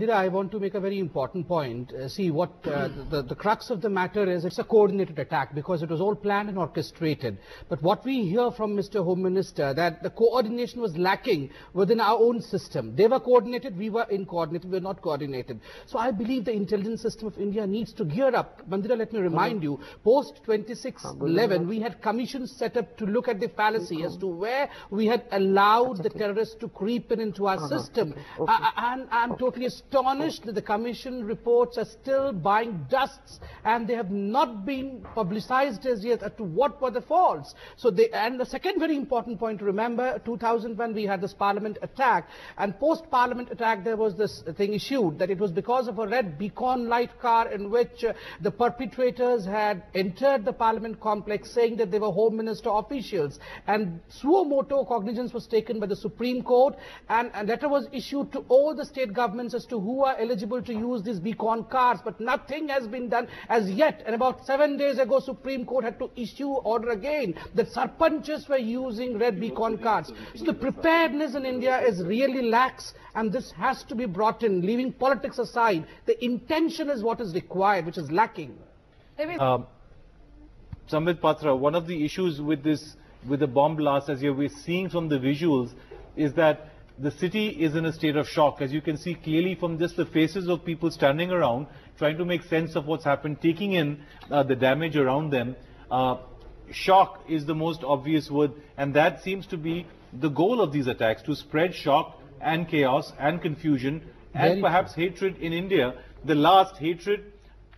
Sambit, I want to make a very important point. See, what the crux of the matter is, it's a coordinated attack because it was all planned and orchestrated. But what we hear from Mr. Home Minister, that the coordination was lacking within our own system. They were coordinated, we were incoordinated, we were not coordinated. So I believe the intelligence system of India needs to gear up. Mandira, let me remind you, post 26/11, we had commissions set up to look at the fallacy as to where we had allowed the terrorists to creep into our system. And I'm totally astonished that the commission reports are still buying dusts and they have not been publicized as yet as to what were the faults. So and the second very important point to remember, 2001 we had this parliament attack, and post parliament attack there was this thing issued that it was because of a red beacon light car in which the perpetrators had entered the parliament complex saying that they were Home Minister officials, and suo motu cognizance was taken by the Supreme Court, and a letter was issued to all the state governments as to who are eligible to use these beacon cars, but nothing has been done as yet. And about 7 days ago, Supreme Court had to issue order again that sarpanches were using red beacon cars. So the preparedness in India is really lax, and this has to be brought in. Leaving politics aside, the intention is what is required, which is lacking. Sambit, Patra, one of the issues with the bomb blast, as we're seeing from the visuals, is that the city is in a state of shock, as you can see clearly from just the faces of people standing around, trying to make sense of what's happened, taking in the damage around them. Shock is the most obvious word, and that seems to be the goal of these attacks, to spread shock and chaos and confusion and perhaps hatred in India. The last hatred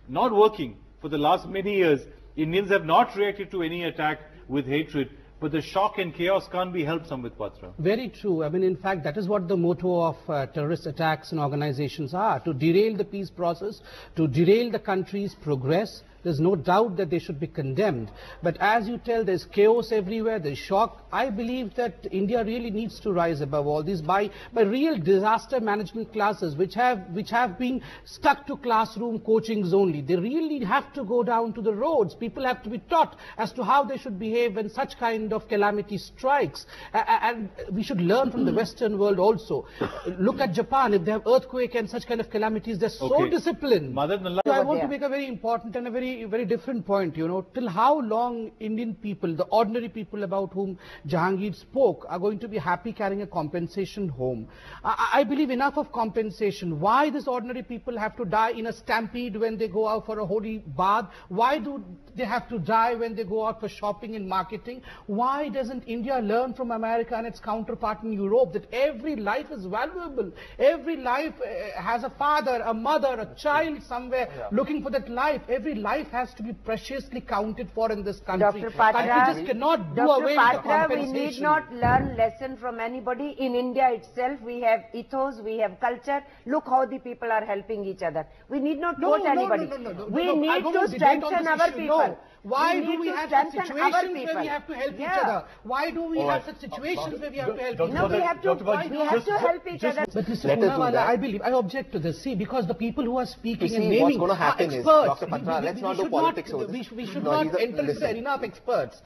not working for the last many years. Indians have not reacted to any attack with hatred, but the shock and chaos can't be helped, Sambit, Patra. Very true. I mean, in fact, that is what the motto of terrorist attacks and organizations are: to derail the peace process, to derail the country's progress. There's no doubt that they should be condemned. But as you tell, there's chaos everywhere, there's shock. I believe that India really needs to rise above all this by real disaster management classes, which have been stuck to classroom coachings only. They really have to go down to the roads. People have to be taught as to how they should behave when such kind of calamity strikes. And we should learn from the Western world also. Look at Japan. If they have earthquake and such kind of calamities, they're so disciplined. I want to make a very important and a very different point, you know. Till how long Indian people, the ordinary people about whom Jahangir spoke, are going to be happy carrying a compensation home? I believe enough of compensation. Why these ordinary people have to die in a stampede when they go out for a holy bath? Why do they have to die when they go out for shopping and marketing? Why doesn't India learn from America and its counterpart in Europe that every life is valuable? Every life has a father, a mother, a child somewhere looking for that life. Every life has to be preciously counted for in this country. Dr. Patra, we just cannot do away with the compensation. We need not learn lesson from anybody. In India itself, we have ethos, we have culture. Look how the people are helping each other. We need not quote anybody. We need to strengthen our people. Why do we have such situations where we have to help each other? Why do we have such situations where we have to help each other? No, we have to help each other. But Mr. Poonawala, I object to this. See, because the people who are speaking and naming are experts. Dr. Patra, let's not do politics over this. We should not enter into the arena of experts.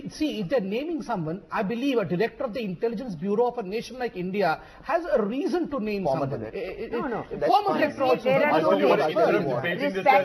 See, if they're naming someone, I believe a director of the Intelligence Bureau of a nation like India has a reason to name someone. No. Former director also.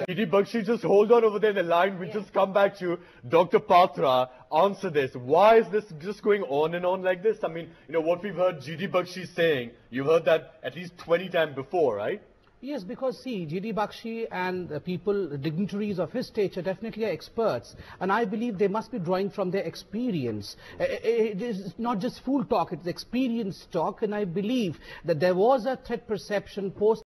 GD Bakshi, just hold on over there in the line. We just come back to you. Dr. Patra, answer this. Why is this just going on and on like this? I mean, you know, what we've heard GD Bakshi saying, you've heard that at least 20 times before, right? Yes, because see, GD Bakshi and the people, the dignitaries of his stature definitely are experts. And I believe they must be drawing from their experience. It is not just fool talk, it's experience talk. And I believe that there was a threat perception post